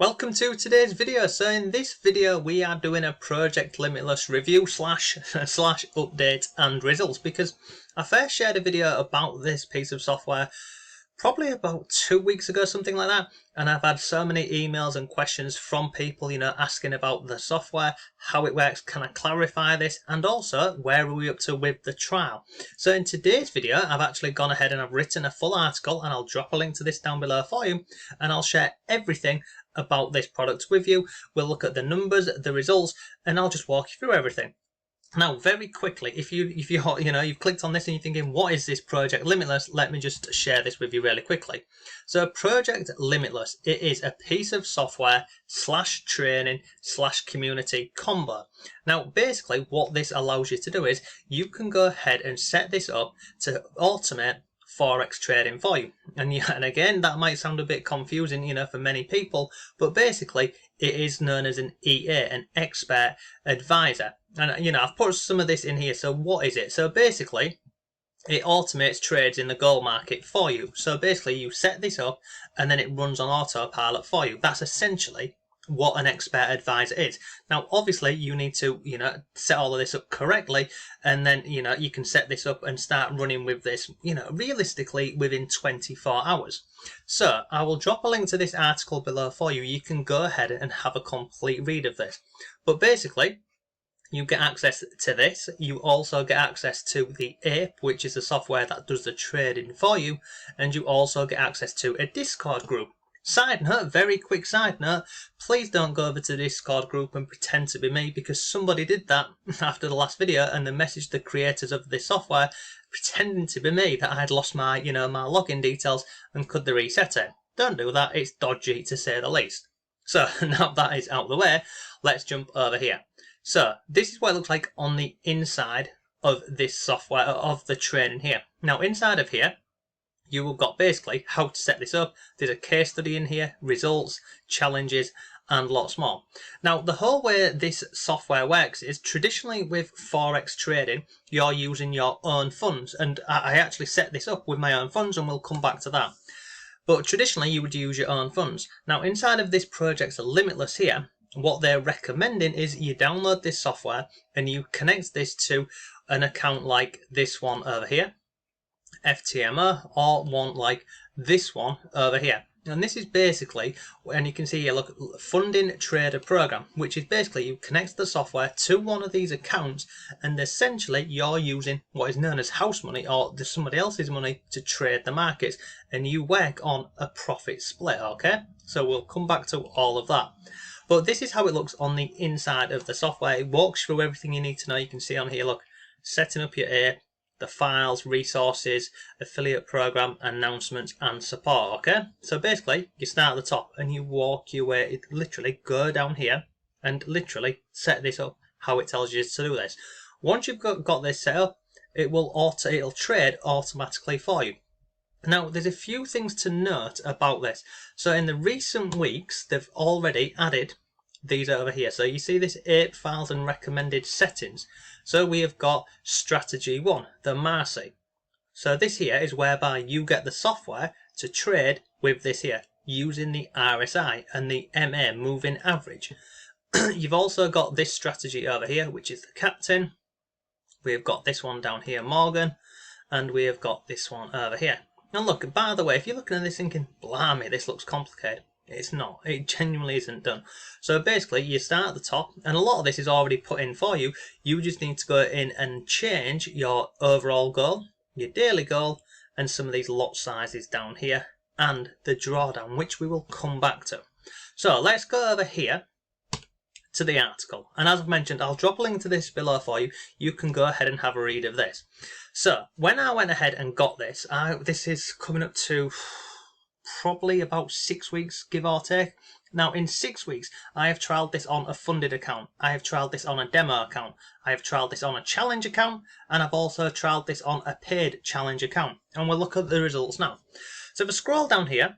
Welcome to today's video. So in this video we are doing a Project Limitless review slash update and results, because I first shared a video about this piece of software probably about 2 weeks ago, something like that, and I've had so many emails and questions from people, asking about the software, how it works, can I clarify this, and also where are we up to with the trial. So in today's video I've actually gone ahead and I've written a full article, and I'll drop a link to this down below for you, and I'll share everything about this product with you. We'll look at the numbers, the results, and I'll just walk you through everything. Now, very quickly, if you've clicked on this and you're thinking, what is this Project Limitless? Let me just share this with you really quickly. So Project Limitless, it is a piece of software slash training slash community combo. Now, basically what this allows you to do is you can go ahead and set this up to automate Forex trading for you. And again, that might sound a bit confusing, for many people, but basically it is known as an EA, an expert advisor. And I've put some of this in here. So what is it? So basically it automates trades in the gold market for you. So basically you set this up and then it runs on autopilot for you. That's essentially what an expert advisor is. Now obviously you need to set all of this up correctly, and then you can set this up and start running with this realistically within 24 hours. So I will drop a link to this article below for you. You can go ahead and have a complete read of this, but basically you get access to this. You also get access to the ape, which is the software that does the trading for you, and you also get access to a Discord group. Side note, very quick side note, please don't go over to the Discord group and pretend to be me, because somebody did that after the last video and they messaged the creators of this software pretending to be me, that I had lost my my login details and could they reset it. Don't do that, it's dodgy to say the least. So now that is out of the way, let's jump over here. So this is what it looks like on the inside of this software, of the training here. Now inside of here you have got basically how to set this up. There's a case study in here, results, challenges, and lots more. Now, the whole way this software works is traditionally with Forex trading, you're using your own funds. And I actually set this up with my own funds, and we'll come back to that. But traditionally, you would use your own funds. Now, inside of this Project Limitless here, what they're recommending is you download this software and you connect this to an account like this one over here, FTMO, or one like this one over here. And this is basically, and you can see here, look, funding trader program, which is basically you connect the software to one of these accounts, and essentially you're using what is known as house money, or somebody else's money, to trade the markets, and you work on a profit split. Okay, so we'll come back to all of that, but this is how it looks on the inside of the software. It walks through everything you need to know. You can see on here, look, setting up your app, the files, resources, affiliate program, announcements, and support. Okay, so basically you start at the top and you walk your way, literally go down here and literally set this up how it tells you to do this. Once you've got this set up, it'll trade automatically for you. Now there's a few things to note about this. So in the recent weeks they've already added these over here. So you see this ape files and recommended settings. So we have got strategy 1, the Marcy. So this here is whereby you get the software to trade with this here using the RSI and the MA, moving average. You've also got this strategy over here, which is the captain. We've got this one down here, Morgan, and we have got this one over here. And look, by the way, if you're looking at this thinking, blimey, this looks complicated, it's not. It genuinely isn't done. So basically you start at the top, and a lot of this is already put in for you. You just need to go in and change your overall goal, your daily goal, and some of these lot sizes down here, and the drawdown, which we will come back to. So let's go over here to the article, and as I've mentioned, I'll drop a link to this below for you. You can go ahead and have a read of this. So when I went ahead and got this, this is coming up to probably about 6 weeks, give or take. Now in 6 weeks I have trialed this on a funded account, I have trialed this on a demo account, I have trialed this on a challenge account, and I've also trialed this on a paid challenge account, and we'll look at the results now. So if we scroll down here,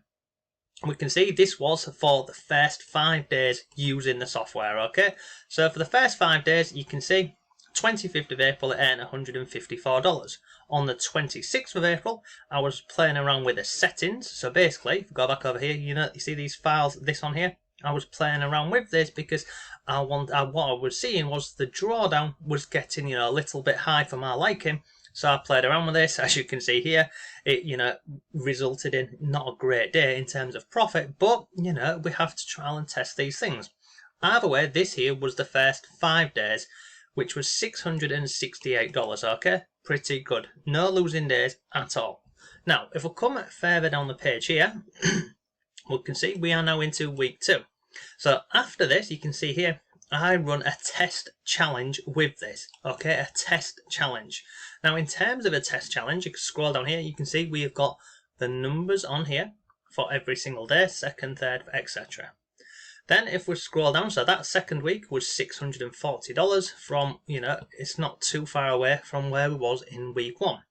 we can see this was for the first 5 days using the software. Okay, so for the first 5 days you can see 25th of April it earned $154. On the 26th of April, I was playing around with the settings. So basically, if we go back over here, you see these files, this on here, I was playing around with this because what I was seeing was the drawdown was getting, a little bit high for my liking. So I played around with this. As you can see here, it, resulted in not a great day in terms of profit, but, we have to trial and test these things. Either way, this here was the first 5 days, which was $668, okay? Pretty good. No losing days at all. Now, if we come further down the page here, we can see we are now into week 2. So after this, you can see here, I run a test challenge with this, okay? A test challenge. Now, in terms of a test challenge, you can scroll down here, you can see we have got the numbers on here for every single day, second, third, etc. Then if we scroll down, so that second week was $640 from, it's not too far away from where we was in week 1.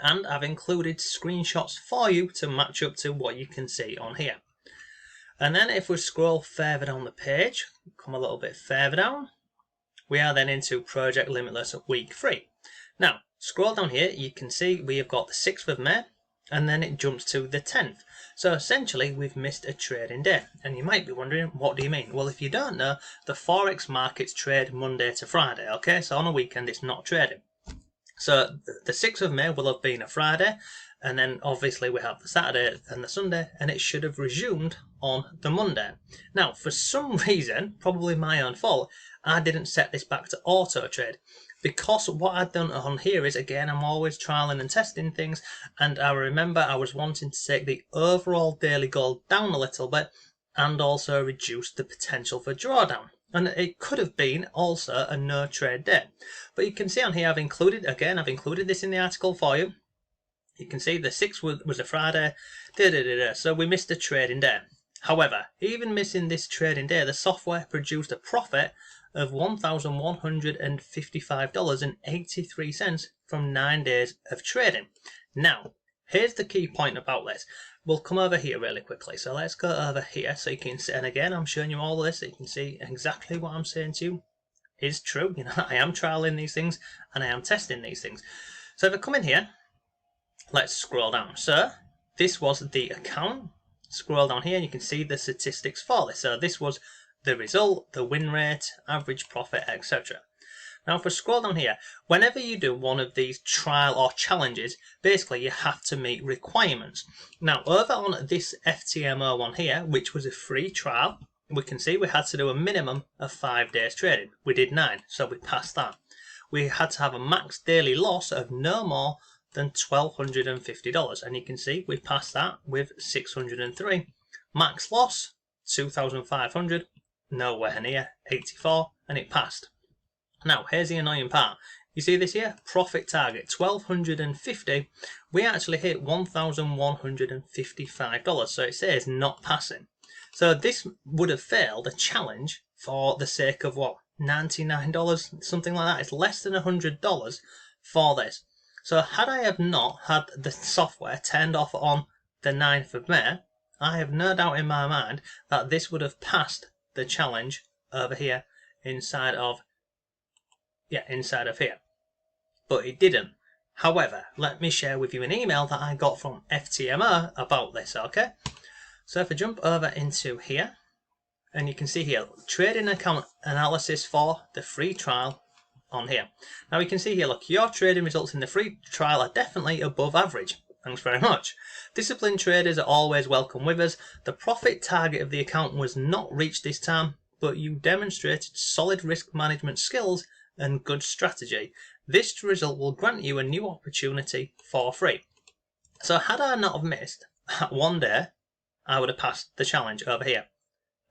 And I've included screenshots for you to match up to what you can see on here. And then if we scroll further down the page, come a little bit further down, we are then into Project Limitless week 3. Now, scroll down here, you can see we have got the 6th of May, and then it jumps to the 10th. So essentially, we've missed a trading day. And you might be wondering, what do you mean? Well, if you don't know, the Forex markets trade Monday to Friday, okay? So on a weekend, it's not trading. So the 6th of May will have been a Friday, and then obviously we have the Saturday and the Sunday, and it should have resumed on the Monday. Now, for some reason, probably my own fault, I didn't set this back to auto trade, because what I'd done on here is, again, I'm always trialing and testing things, and I remember I was wanting to take the overall daily goal down a little bit and also reduce the potential for drawdown. And it could have been also a no trade day. But you can see on here, I've included this in the article for you. You can see the 6th was a Friday, so we missed a trading day. However, even missing this trading day, the software produced a profit of $1,155.83 from 9 days of trading. Now, here's the key point about this. We'll come over here really quickly. So let's go over here so you can see, and again, I'm showing you all this so you can see exactly what I'm saying to you is true. I am trialing these things and I am testing these things. So if I come in here, let's scroll down. So this was the account. Scroll down here and you can see the statistics for this. So this was the result, the win rate, average profit, etc. Now if we scroll down here, whenever you do one of these trial or challenges, basically you have to meet requirements. Now over on this FTMO one here, which was a free trial, we can see we had to do a minimum of 5 days trading. We did 9, so we passed that. We had to have a max daily loss of no more than $1,250, and you can see we passed that with 603. Max loss, 2,500, nowhere near 84, and it passed. Now, here's the annoying part. You see this here? Profit target, $1,250. We actually hit $1,155. So it says not passing. So this would have failed a challenge for the sake of what? $99, something like that. It's less than $100 for this. So had I have not had the software turned off on the 9th of May, I have no doubt in my mind that this would have passed the challenge over here inside of here. But it didn't. However, let me share with you an email that I got from FTMO about this, okay? So if I jump over into here, and you can see here, trading account analysis for the free trial on here. Now we can see here, look, your trading results in the free trial are definitely above average. Thanks very much. Disciplined traders are always welcome with us. The profit target of the account was not reached this time, but you demonstrated solid risk management skills and good strategy. This result will grant you a new opportunity for free. So had I not have missed that one day, I would have passed the challenge over here,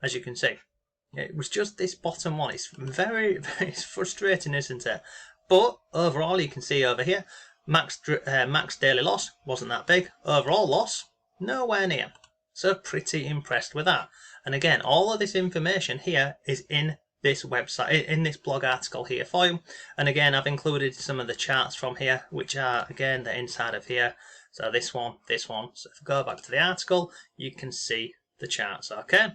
as you can see. It was just this bottom one. It's very, very frustrating, isn't it? But overall, you can see over here, max daily loss wasn't that big. Overall loss, nowhere near. So pretty impressed with that. And again, all of this information here is in this website, in this blog article here for you. And again, I've included some of the charts from here, which are again the inside of here. So this one. So if I go back to the article, you can see the charts, okay?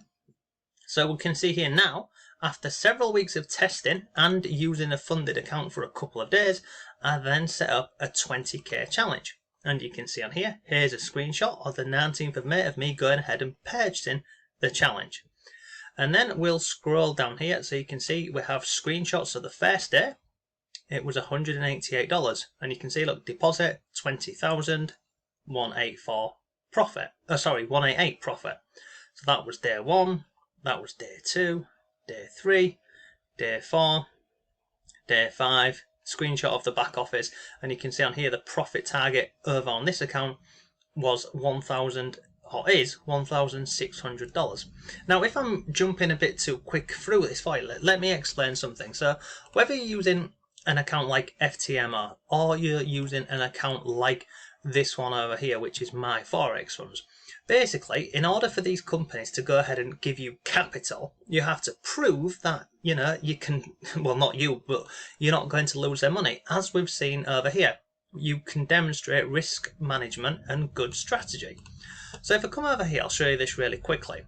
So we can see here now, after several weeks of testing and using a funded account for a couple of days, I then set up a 20k challenge. And you can see on here, here's a screenshot of the 19th of May of me going ahead and purchasing the challenge. And then we'll scroll down here so you can see we have screenshots of the first day. It was $188, and you can see, look, deposit 20,000, 184 profit. 188 profit. So that was day 1, that was day 2, day 3, day 4, day 5. Screenshot of the back office, and you can see on here the profit target over on this account was is $1,600. Now, if I'm jumping a bit too quick through this for you, let me explain something. So whether you're using an account like FTMO or you're using an account like this one over here, which is My Forex Funds, basically, in order for these companies to go ahead and give you capital, you have to prove that, you can, well, not you, but you're not going to lose their money. As we've seen over here, you can demonstrate risk management and good strategy. So if I come over here, I'll show you this really quickly.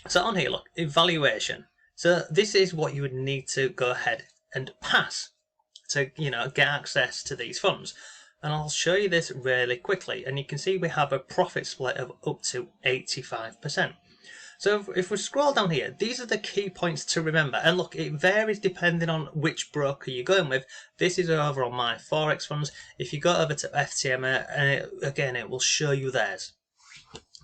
So on here, look, evaluation. So this is what you would need to go ahead and pass to, get access to these funds. And I'll show you this really quickly. And you can see we have a profit split of up to 85%. So if we scroll down here, these are the key points to remember. And look, it varies depending on which broker you're going with. This is over on My Forex Funds. If you go over to FTMA, and again, it will show you theirs.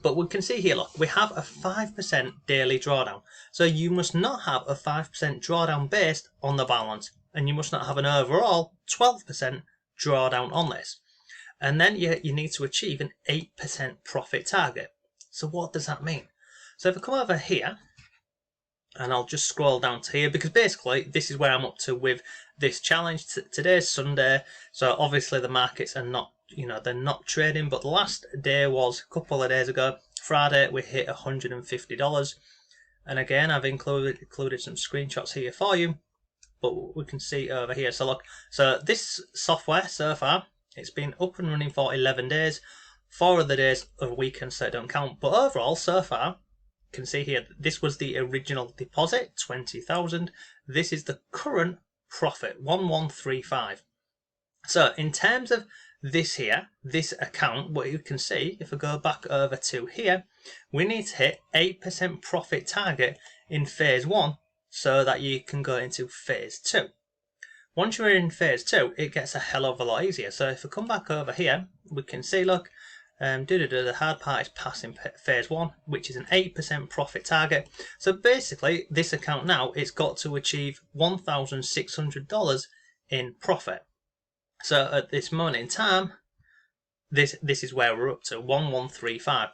But we can see here, look, we have a 5% daily drawdown. So you must not have a 5% drawdown based on the balance. And you must not have an overall 12% drawdown on this. And then you need to achieve an 8% profit target. So what does that mean? So if I come over here, and I'll just scroll down to here, because basically this is where I'm up to with this challenge. Today's Sunday, so obviously the markets are not, they're not trading, but the last day was a couple of days ago. Friday we hit $150, and again I've included some screenshots here for you, but we can see over here. So look, so this software so far, it's been up and running for 11 days. 4 of the days of weekends, so it don't count, but overall so far, can see here, this was the original deposit, 20,000. This is the current profit, 1135. So in terms of this here, this account, what you can see, if I go back over to here, we need to hit 8% profit target in phase 1 so that you can go into phase 2. Once you're in phase 2, it gets a hell of a lot easier. So if I come back over here, we can see, look, the hard part is passing phase 1, which is an 8% profit target. So basically, this account now, it's got to achieve $1,600 in profit. So at this moment in time, this is where we're up to, 1135.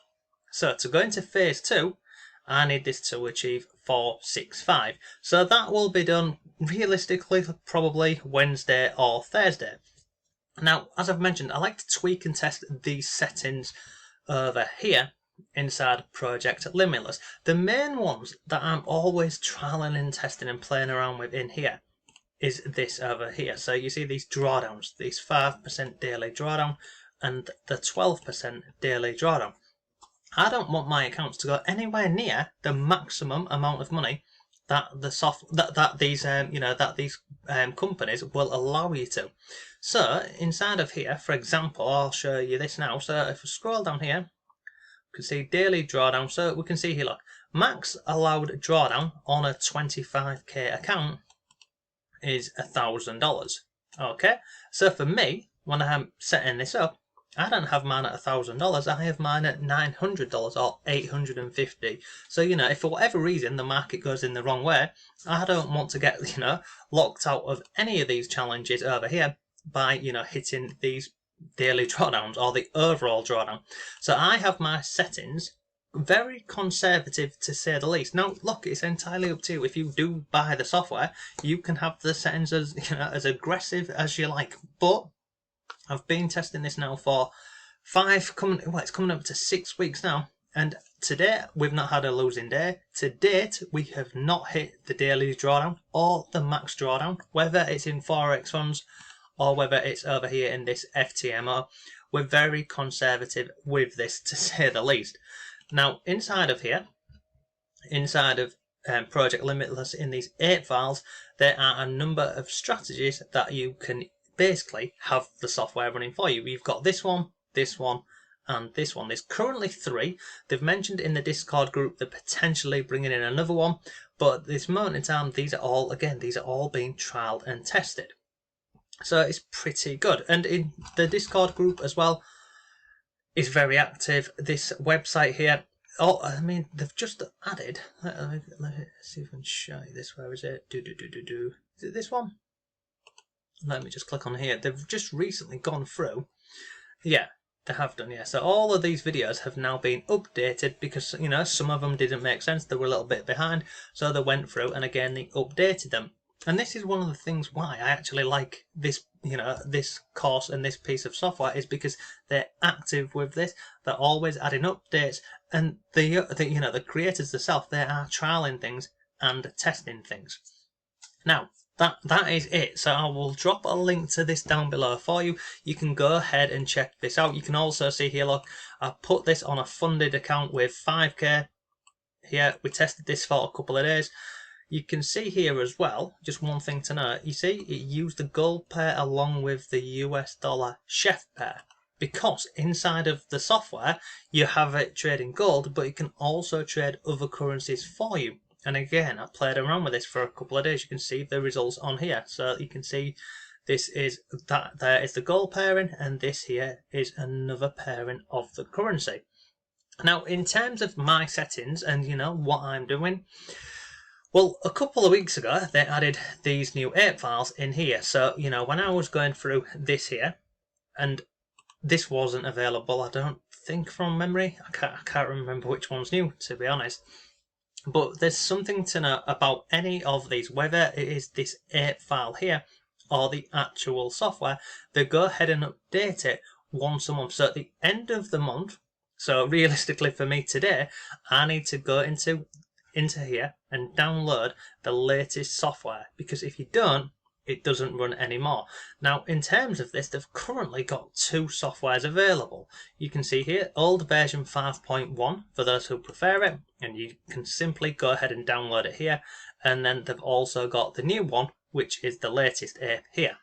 So to go into phase 2, I need this to achieve 465. So that will be done realistically probably Wednesday or Thursday. Now, as I've mentioned, I like to tweak and test these settings over here inside Project Limitless. The main ones that I'm always trialing and testing and playing around with in here is this over here. So you see these drawdowns, these 5% daily drawdown and the 12% daily drawdown. I don't want my accounts to go anywhere near the maximum amount of money that these companies will allow you to. So inside of here, for example, I'll show you this now. So if we scroll down here, we can see daily drawdown. So we can see here, look, max allowed drawdown on a 25k account is $1,000. Okay, so for me, when I'm setting this up, I don't have mine at $1,000. I have mine at $900 or $850. So if for whatever reason the market goes in the wrong way, I don't want to get locked out of any of these challenges over here by hitting these daily drawdowns or the overall drawdown. So I have my settings very conservative, to say the least. Now look, it's entirely up to you. If you do buy the software, you can have the settings as as aggressive as you like, but I've been testing this now for it's coming up to 6 weeks now, and today we've not had a losing day. To date, we have not hit the daily drawdown or the max drawdown, whether it's in Forex funds or whether it's over here in this FTMO. We're very conservative with this, to say the least. Now, inside of here, inside of Project Limitless, in these 8 files, there are a number of strategies that you can basically have the software running for you. You've got this one, and this one. There's currently 3. They've mentioned in the Discord group they're potentially bringing in another one, but at this moment in time, these are all being trialed and tested. So it's pretty good. And in the Discord group as well is very active. This website here, I mean, they've just added, let me see if I can show you this. Where is it? Is it this one? Let me just click on here. They've just recently gone through. Yeah, they have done, yeah. So all of these videos have now been updated because, you know, some of them didn't make sense. They were a little bit behind. So they went through and again, they updated them. And this is one of the things why I actually like this, you know, this course and this piece of software is because they're active with this. They're always adding updates, and the creators themselves, they are trialing things and testing things. Now, that is it. So I will drop a link to this down below for you. You can go ahead and check this out. You can also see here, look, I put this on a funded account with 5k. Here, we tested this for a couple of days. You can see here as well, just one thing to note, you see it used the gold pair along with the US dollar chef pair, because inside of the software you have it trading gold, but it can also trade other currencies for you. And again, I played around with this for a couple of days. You can see the results on here. So you can see this is that there is the gold pairing, and this here is another pairing of the currency. Now, in terms of my settings and, you know, what I'm doing, well, a couple of weeks ago, they added these new ape files in here. So, you know, when I was going through this here, and this wasn't available, I don't think, from memory. I can't remember which one's new, to be honest. But there's something to know about any of these, whether it is this ape file here or the actual software. They go ahead and update it once a month. So at the end of the month, so realistically for me today, I need to go into here and download the latest software, because if you don't, it doesn't run anymore. Now, in terms of this, they've currently got 2 softwares available. You can see here, old version 5.1 for those who prefer it, and you can simply go ahead and download it here. And then they've also got the new one, which is the latest ape here.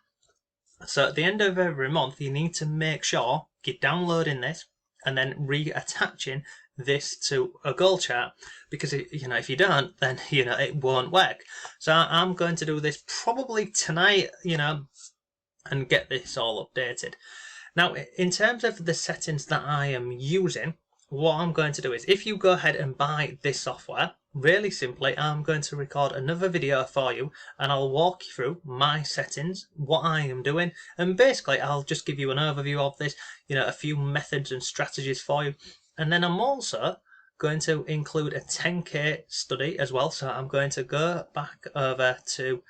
So at the end of every month, you need to make sure you're downloading this and then reattaching this to a goal chart, because you know, if you don't, then you know it won't work. So I'm going to do this probably tonight, you know, and get this all updated. Now, in terms of the settings that I am using, what I'm going to do is, if you go ahead and buy this software, really simply, I'm going to record another video for you, and I'll walk you through my settings, what I am doing, and basically I'll just give you an overview of this, you know, a few methods and strategies for you. And then I'm also going to include a 10k study as well. So I'm going to go back over to,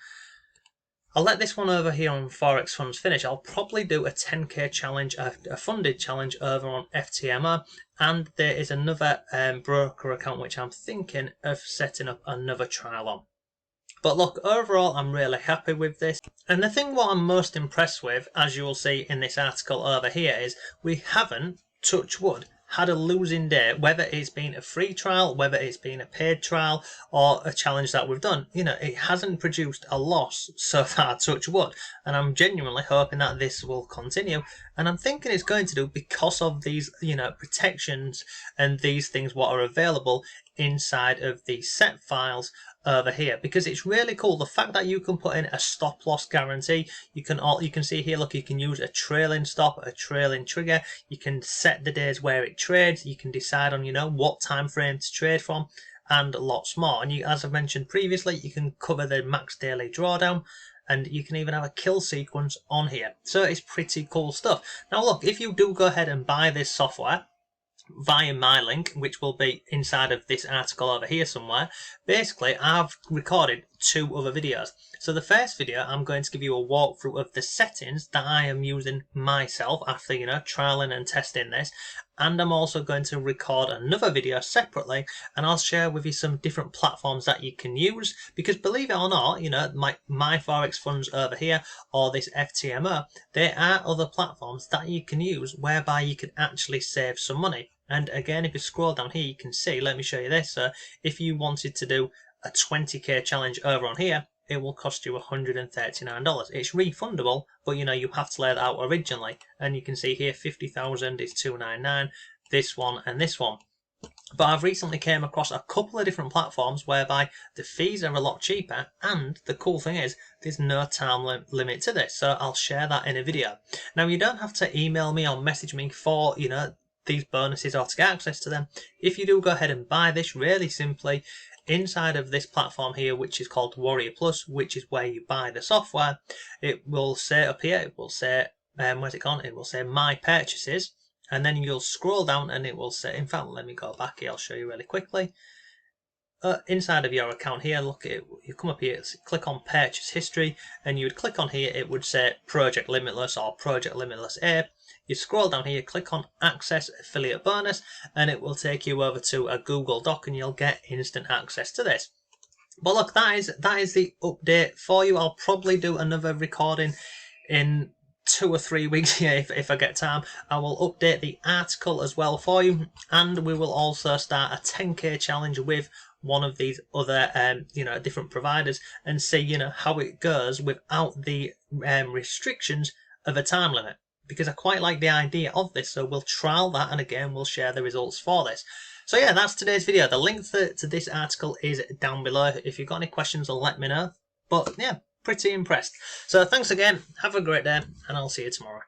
I'll let this one over here on Forex Funds finish. I'll probably do a 10k challenge, a funded challenge over on FTMO. And there is another broker account which I'm thinking of setting up another trial on. But look, overall, I'm really happy with this. And the thing what I'm most impressed with, as you will see in this article over here, is we haven't, touch wood, had a losing day, whether it's been a free trial, whether it's been a paid trial, or a challenge that we've done. You know, it hasn't produced a loss so far, touch wood. And I'm genuinely hoping that this will continue. And I'm thinking it's going to do, because of these, you know, protections and these things what are available inside of these set files over here, because it's really cool. The fact that you can put in a stop loss guarantee, you can see here, look, you can use a trailing stop, a trailing trigger, you can set the days where it trades, you can decide on, you know, what time frame to trade from, and lots more. And you, as I've mentioned previously, you can cover the max daily drawdown, and you can even have a kill sequence on here. So it's pretty cool stuff. Now look, if you do go ahead and buy this software via my link, which will be inside of this article over here somewhere, basically I've recorded 2 other videos. So the first video, I'm going to give you a walkthrough of the settings that I am using myself after, you know, trialing and testing this. And I'm also going to record another video separately, and I'll share with you some different platforms that you can use, because believe it or not, you know, my Forex Funds over here, or this FTMO, there are other platforms that you can use whereby you can actually save some money. And again, if you scroll down here, you can see, let me show you this. So if you wanted to do a 20k challenge over on here, it will cost you $139. It's refundable, but you know, you have to lay that out originally. And you can see here 50,000 is $299, this one and this one. But I've recently came across a couple of different platforms whereby the fees are a lot cheaper, and the cool thing is there's no time limit to this, so I'll share that in a video. Now, you don't have to email me or message me for, you know, these bonuses or to get access to them. If you do go ahead and buy this, really simply, inside of this platform here, which is called Warrior Plus, which is where you buy the software, it will say up here, it will say, where's it gone? It will say My Purchases. And then you'll scroll down and it will say, in fact, let me go back here, I'll show you really quickly. Inside of your account here, look, you come up here, click on Purchase History, and you would click on here, it would say Project Limitless or Project Limitless A. You scroll down here, click on Access Affiliate Bonus, and it will take you over to a Google Doc and you'll get instant access to this. But look, that is the update for you. I'll probably do another recording in 2 or 3 weeks here if I get time. I will update the article as well for you, and we will also start a 10k challenge with one of these other you know, different providers, and see, you know, how it goes without the restrictions of a time limit, because I quite like the idea of this. So we'll trial that, and again we'll share the results for this. So yeah, that's today's video. The link to this article is down below. If you've got any questions, let me know. But yeah, pretty impressed. So thanks again, have a great day, and I'll see you tomorrow.